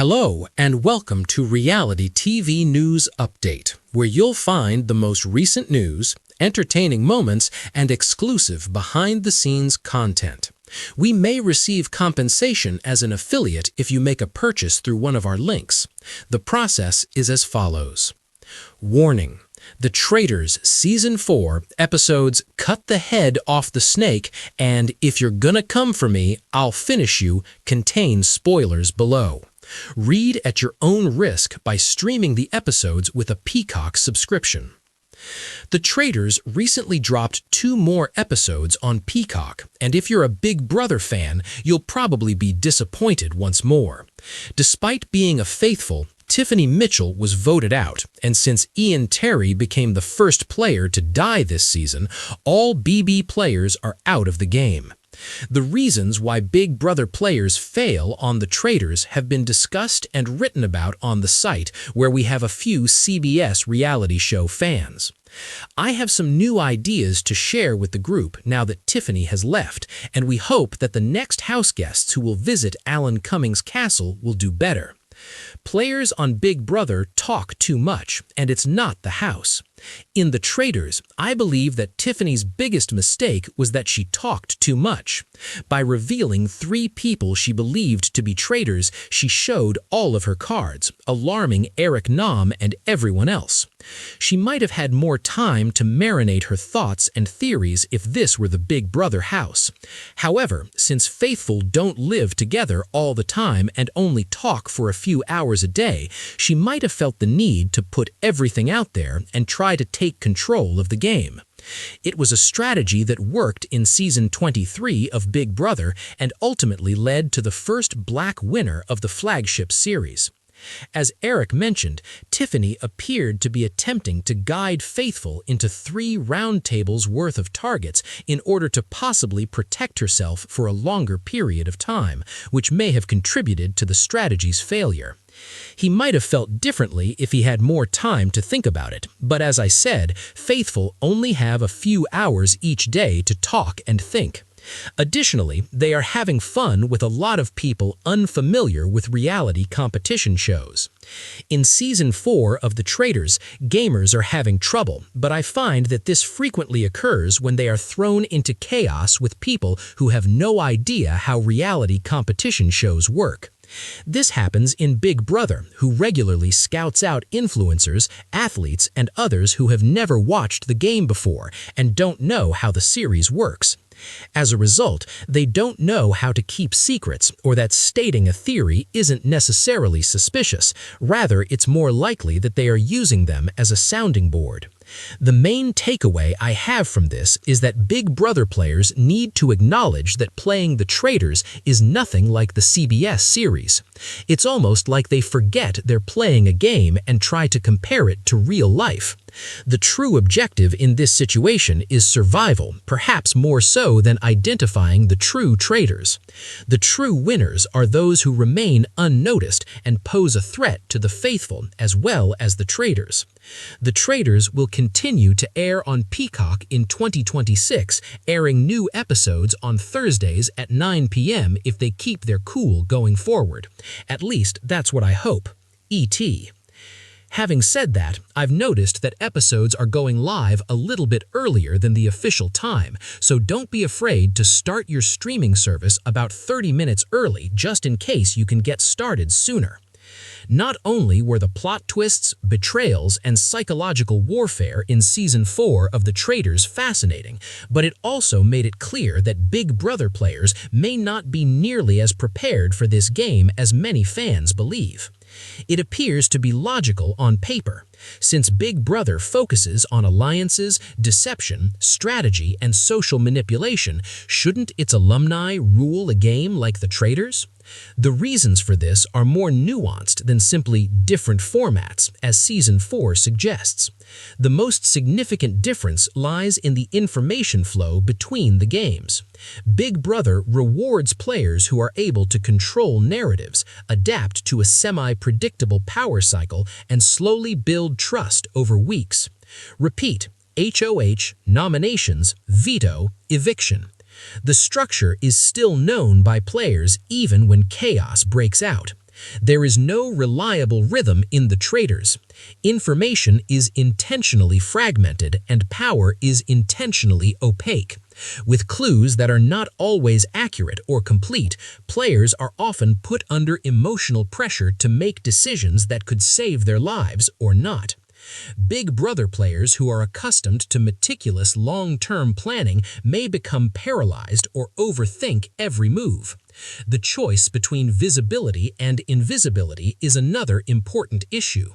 Hello and welcome to Reality TV News Update, where you'll find the most recent news, entertaining moments, and exclusive behind-the-scenes content. We may receive compensation as an affiliate if you make a purchase through one of our links. The process is as follows. Warning: The Traitors Season 4 episodes Cut the Head Off the Snake and If You're Gonna Come For Me, I'll Finish You contain spoilers below. Read at your own risk by streaming the episodes with a Peacock subscription. The Traitors recently dropped 2 more episodes on Peacock, and if you're a Big Brother fan, you'll probably be disappointed once more. Despite being a faithful, Tiffany Mitchell was voted out, and since Ian Terry became the first player to die this season, all BB players are out of the game. The reasons why Big Brother players fail on the Traitors have been discussed and written about on the site, where we have a few CBS reality show fans. I have some new ideas to share with the group now that Tiffany has left, and we hope that the next house guests who will visit Alan Cummings' castle will do better. Players on Big Brother talk too much, and it's not the house. In The Traitors, I believe that Tiffany's biggest mistake was that she talked too much. By revealing 3 people she believed to be traitors, she showed all of her cards, alarming Eric Nam and everyone else. She might have had more time to marinate her thoughts and theories if this were the Big Brother house. However, since faithful don't live together all the time and only talk for a few hours a day, she might have felt the need to put everything out there and try to take control of the game. It was a strategy that worked in Season 23 of Big Brother and ultimately led to the first black winner of the flagship series. As Eric mentioned, Tiffany appeared to be attempting to guide Faithful into 3 round tables worth of targets in order to possibly protect herself for a longer period of time, which may have contributed to the strategy's failure. He might have felt differently if he had more time to think about it, but as I said, Faithful only have a few hours each day to talk and think. Additionally, they are having fun with a lot of people unfamiliar with reality competition shows. In Season 4 of The Traitors, gamers are having trouble, but I find that this frequently occurs when they are thrown into chaos with people who have no idea how reality competition shows work. This happens in Big Brother, who regularly scouts out influencers, athletes, and others who have never watched the game before and don't know how the series works. As a result, they don't know how to keep secrets or that stating a theory isn't necessarily suspicious. Rather, it's more likely that they are using them as a sounding board. The main takeaway I have from this is that Big Brother players need to acknowledge that playing the Traitors is nothing like the CBS series. It's almost like they forget they're playing a game and try to compare it to real life. The true objective in this situation is survival, perhaps more so than identifying the true traitors. The true winners are those who remain unnoticed and pose a threat to the faithful as well as the traitors. The Traitors will continue to air on Peacock in 2026, airing new episodes on Thursdays at 9 p.m. if they keep their cool going forward. At least that's what I hope. E.T. Having said that, I've noticed that episodes are going live a little bit earlier than the official time, so don't be afraid to start your streaming service about 30 minutes early just in case you can get started sooner. Not only were the plot twists, betrayals, and psychological warfare in Season 4 of The Traitors fascinating, but it also made it clear that Big Brother players may not be nearly as prepared for this game as many fans believe. It appears to be logical on paper. Since Big Brother focuses on alliances, deception, strategy, and social manipulation, shouldn't its alumni rule a game like The Traitors? The reasons for this are more nuanced than simply different formats, as Season 4 suggests. The most significant difference lies in the information flow between the games. Big Brother rewards players who are able to control narratives, adapt to a semi-predictable power cycle, and slowly build trust over weeks. Repeat: HOH, nominations, veto, eviction. The structure is still known by players even when chaos breaks out. There is no reliable rhythm in the Traitors. Information is intentionally fragmented and power is intentionally opaque. With clues that are not always accurate or complete, players are often put under emotional pressure to make decisions that could save their lives or not. Big Brother players who are accustomed to meticulous long-term planning may become paralyzed or overthink every move. The choice between visibility and invisibility is another important issue.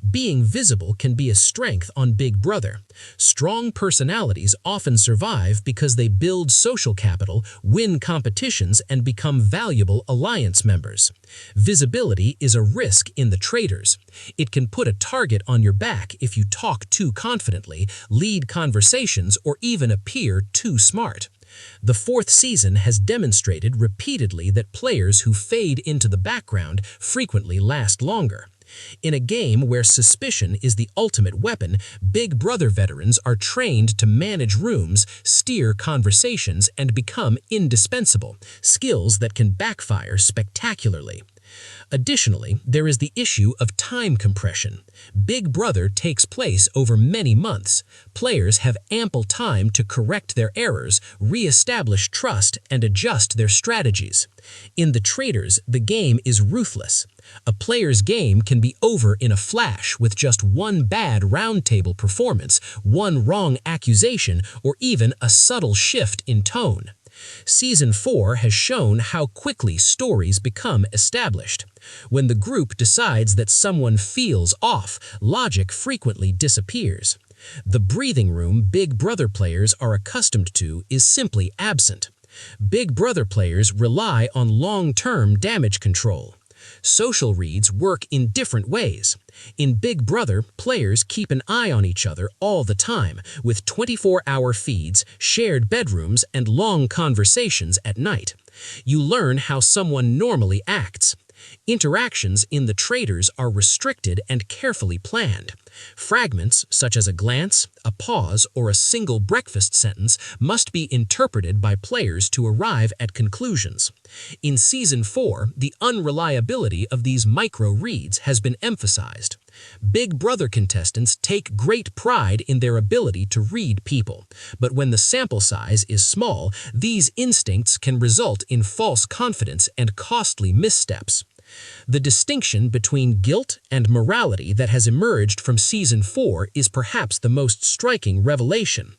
Being visible can be a strength on Big Brother. Strong personalities often survive because they build social capital, win competitions, and become valuable alliance members. Visibility is a risk in the Traitors. It can put a target on your back if you talk too confidently, lead conversations, or even appear too smart. The fourth season has demonstrated repeatedly that players who fade into the background frequently last longer. In a game where suspicion is the ultimate weapon, Big Brother veterans are trained to manage rooms, steer conversations, and become indispensable, skills that can backfire spectacularly. Additionally, there is the issue of time compression. Big Brother takes place over many months. Players have ample time to correct their errors, re-establish trust, and adjust their strategies. In the Traitors, the game is ruthless. A player's game can be over in a flash with just one bad roundtable performance, one wrong accusation, or even a subtle shift in tone. Season 4 has shown how quickly stories become established. When the group decides that someone feels off, logic frequently disappears. The breathing room Big Brother players are accustomed to is simply absent. Big Brother players rely on long-term damage control. Social reads work in different ways. In Big Brother, players keep an eye on each other all the time, with 24-hour feeds, shared bedrooms, and long conversations at night. You learn how someone normally acts. Interactions in the Traitors are restricted and carefully planned. Fragments, such as a glance, a pause, or a single breakfast sentence, must be interpreted by players to arrive at conclusions. In Season 4, the unreliability of these micro-reads has been emphasized. Big Brother contestants take great pride in their ability to read people, but when the sample size is small, these instincts can result in false confidence and costly missteps. The distinction between guilt and morality that has emerged from Season 4 is perhaps the most striking revelation.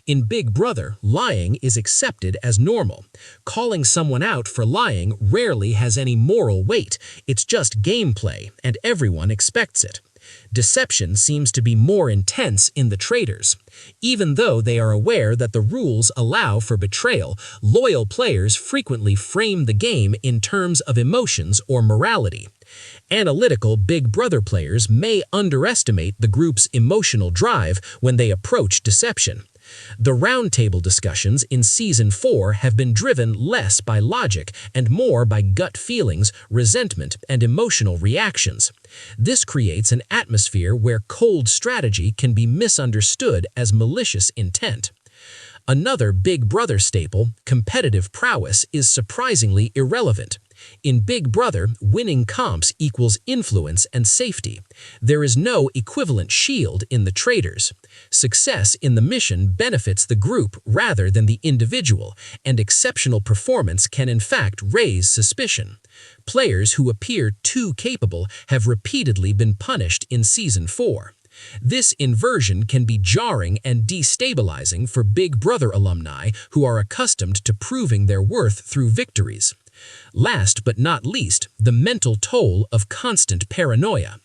In Big Brother, lying is accepted as normal. Calling someone out for lying rarely has any moral weight. It's just gameplay, and everyone expects it. Deception seems to be more intense in the Traitors. Even though they are aware that the rules allow for betrayal, loyal players frequently frame the game in terms of emotions or morality. Analytical Big Brother players may underestimate the group's emotional drive when they approach deception. The roundtable discussions in Season 4 have been driven less by logic and more by gut feelings, resentment, and emotional reactions. This creates an atmosphere where cold strategy can be misunderstood as malicious intent. Another Big Brother staple, competitive prowess, is surprisingly irrelevant. In Big Brother, winning comps equals influence and safety. There is no equivalent shield in the Traitors. Success in the mission benefits the group rather than the individual, and exceptional performance can in fact raise suspicion. Players who appear too capable have repeatedly been punished in Season 4. This inversion can be jarring and destabilizing for Big Brother alumni who are accustomed to proving their worth through victories. Last but not least, the mental toll of constant paranoia.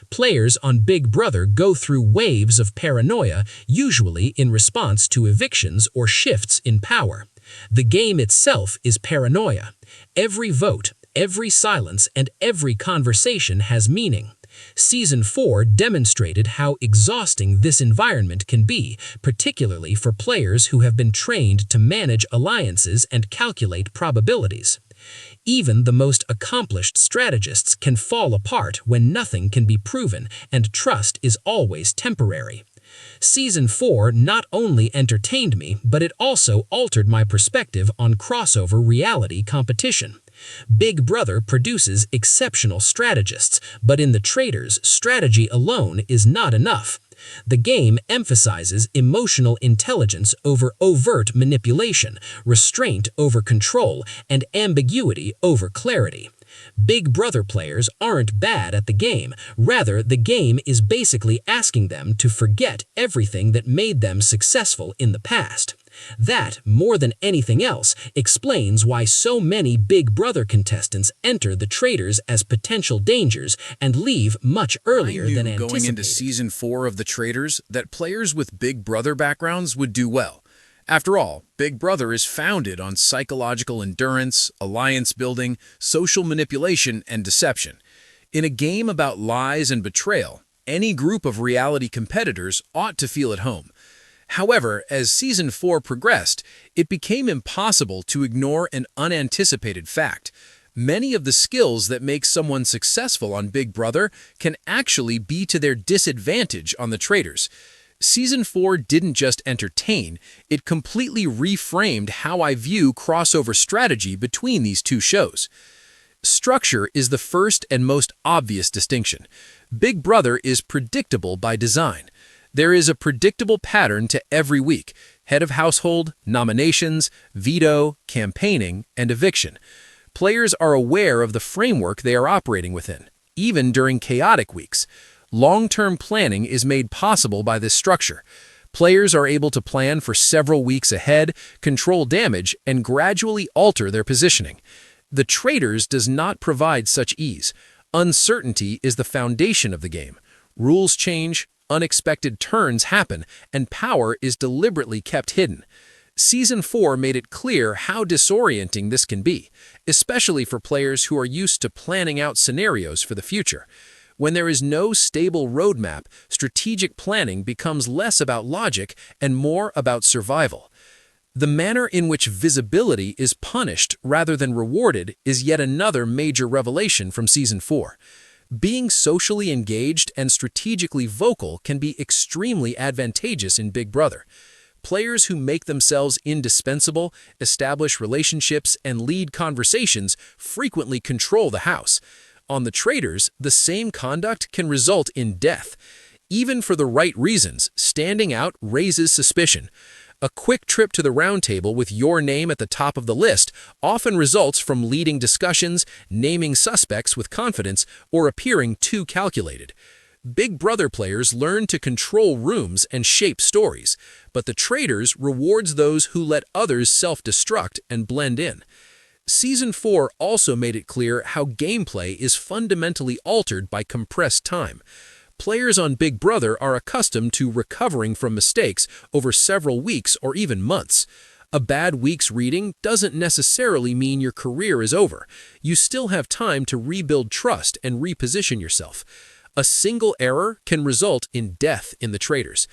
Players on Big Brother go through waves of paranoia, usually in response to evictions or shifts in power. The game itself is paranoia. Every vote, every silence, and every conversation has meaning. Season 4 demonstrated how exhausting this environment can be, particularly for players who have been trained to manage alliances and calculate probabilities. Even the most accomplished strategists can fall apart when nothing can be proven and trust is always temporary. Season 4 not only entertained me, but it also altered my perspective on crossover reality competition. Big Brother produces exceptional strategists, but in the Traitors, strategy alone is not enough. The game emphasizes emotional intelligence over overt manipulation, restraint over control, and ambiguity over clarity. Big Brother players aren't bad at the game. Rather, the game is basically asking them to forget everything that made them successful in the past. That, more than anything else, explains why so many Big Brother contestants enter the Traitors as potential dangers and leave much earlier than anticipated. Going into Season 4 of the Traitors that players with Big Brother backgrounds would do well. After all, Big Brother is founded on psychological endurance, alliance building, social manipulation, and deception. In a game about lies and betrayal, any group of reality competitors ought to feel at home. However, as Season 4 progressed, it became impossible to ignore an unanticipated fact. Many of the skills that make someone successful on Big Brother can actually be to their disadvantage on the Traitors. Season 4 didn't just entertain, it completely reframed how I view crossover strategy between these two shows. Structure is the first and most obvious distinction. Big Brother is predictable by design. There is a predictable pattern to every week: head of household, nominations, veto, campaigning, and eviction. Players are aware of the framework they are operating within, even during chaotic weeks. Long-term planning is made possible by this structure. Players are able to plan for several weeks ahead, control damage, and gradually alter their positioning. The Traitors does not provide such ease. Uncertainty is the foundation of the game. Rules change, unexpected turns happen, and power is deliberately kept hidden. Season 4 made it clear how disorienting this can be, especially for players who are used to planning out scenarios for the future. When there is no stable roadmap, strategic planning becomes less about logic and more about survival. The manner in which visibility is punished rather than rewarded is yet another major revelation from Season 4. Being socially engaged and strategically vocal can be extremely advantageous in Big Brother. Players who make themselves indispensable, establish relationships, and lead conversations frequently control the house. On the Traitors, the same conduct can result in death. Even for the right reasons, standing out raises suspicion. A quick trip to the round table with your name at the top of the list often results from leading discussions, naming suspects with confidence, or appearing too calculated. Big Brother players learn to control rooms and shape stories, but the Traitors rewards those who let others self-destruct and blend in. Season 4 also made it clear how gameplay is fundamentally altered by compressed time. Players on Big Brother are accustomed to recovering from mistakes over several weeks or even months. A bad week's reading doesn't necessarily mean your career is over. You still have time to rebuild trust and reposition yourself. A single error can result in death in the Traitors.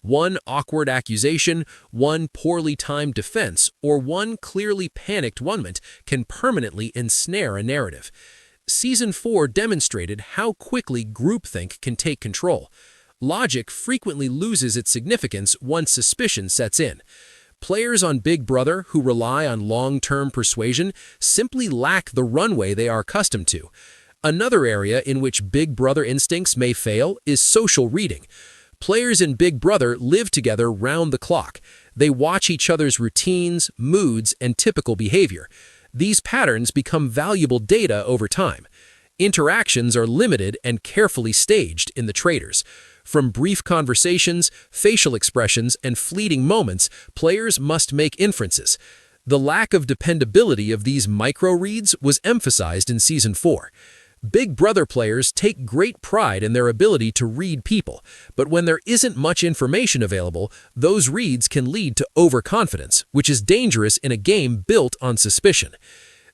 One awkward accusation, one poorly timed defense, or one clearly panicked moment can permanently ensnare a narrative. Season 4 demonstrated how quickly groupthink can take control. Logic frequently loses its significance once suspicion sets in. Players on Big Brother who rely on long-term persuasion simply lack the runway they are accustomed to. Another area in which Big Brother instincts may fail is social reading. Players in Big Brother live together round the clock. They watch each other's routines, moods, and typical behavior. These patterns become valuable data over time. Interactions are limited and carefully staged in the Traitors. From brief conversations, facial expressions, and fleeting moments, players must make inferences. The lack of dependability of these micro-reads was emphasized in Season 4. Big Brother players take great pride in their ability to read people, but when there isn't much information available, those reads can lead to overconfidence, which is dangerous in a game built on suspicion.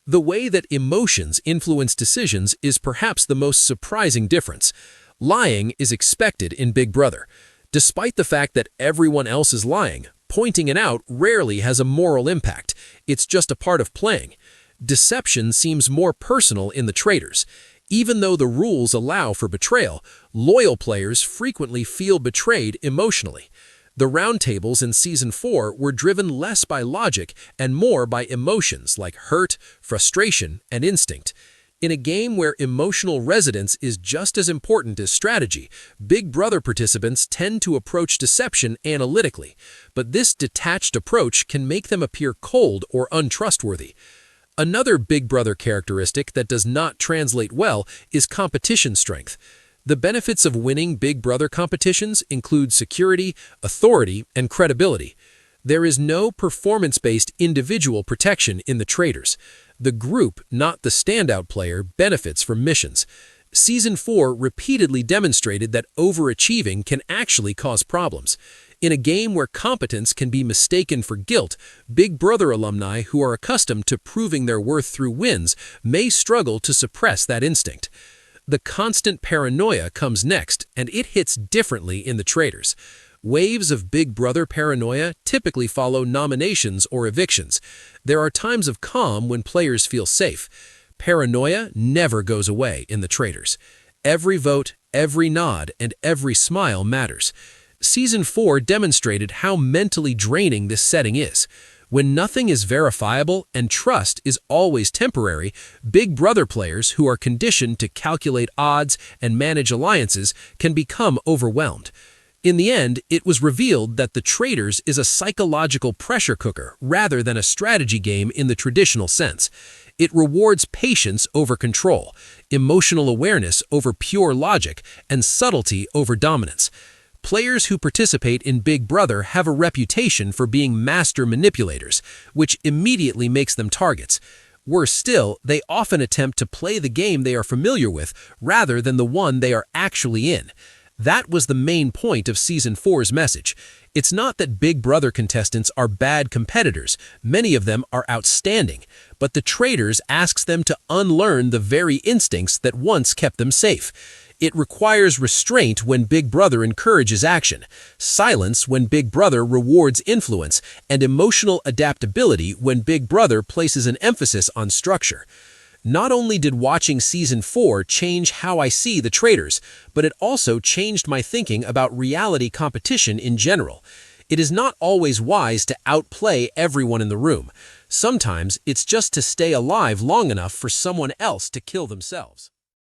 The way that emotions influence decisions is perhaps the most surprising difference. Lying is expected in Big Brother. Despite the fact that everyone else is lying, pointing it out rarely has a moral impact. It's just a part of playing. Deception seems more personal in the Traitors. Even though the rules allow for betrayal, loyal players frequently feel betrayed emotionally. The roundtables in Season 4 were driven less by logic and more by emotions like hurt, frustration, and instinct. In a game where emotional resonance is just as important as strategy, Big Brother participants tend to approach deception analytically, but this detached approach can make them appear cold or untrustworthy. Another Big Brother characteristic that does not translate well is competition strength. The benefits of winning Big Brother competitions include security, authority, and credibility. There is no performance-based individual protection in the Traitors. The group, not the standout player, benefits from missions. Season 4 repeatedly demonstrated that overachieving can actually cause problems. In a game where competence can be mistaken for guilt, Big Brother alumni who are accustomed to proving their worth through wins may struggle to suppress that instinct. The constant paranoia comes next, and it hits differently in the Traitors. Waves of Big Brother paranoia typically follow nominations or evictions. There are times of calm when players feel safe. Paranoia never goes away in the Traitors. Every vote, every nod, and every smile matters. Season 4 demonstrated how mentally draining this setting is. When nothing is verifiable and trust is always temporary, Big Brother players who are conditioned to calculate odds and manage alliances can become overwhelmed. In the end, it was revealed that the Traitors is a psychological pressure cooker rather than a strategy game in the traditional sense. It rewards patience over control, emotional awareness over pure logic, and subtlety over dominance. Players who participate in Big Brother have a reputation for being master manipulators, which immediately makes them targets. Worse still, they often attempt to play the game they are familiar with rather than the one they are actually in. That was the main point of Season 4's message. It's not that Big Brother contestants are bad competitors. Many of them are outstanding. But the Traitors asks them to unlearn the very instincts that once kept them safe. It requires restraint when Big Brother encourages action, silence when Big Brother rewards influence, and emotional adaptability when Big Brother places an emphasis on structure. Not only did watching Season 4 change how I see the Traitors, but it also changed my thinking about reality competition in general. It is not always wise to outplay everyone in the room. Sometimes it's just to stay alive long enough for someone else to kill themselves.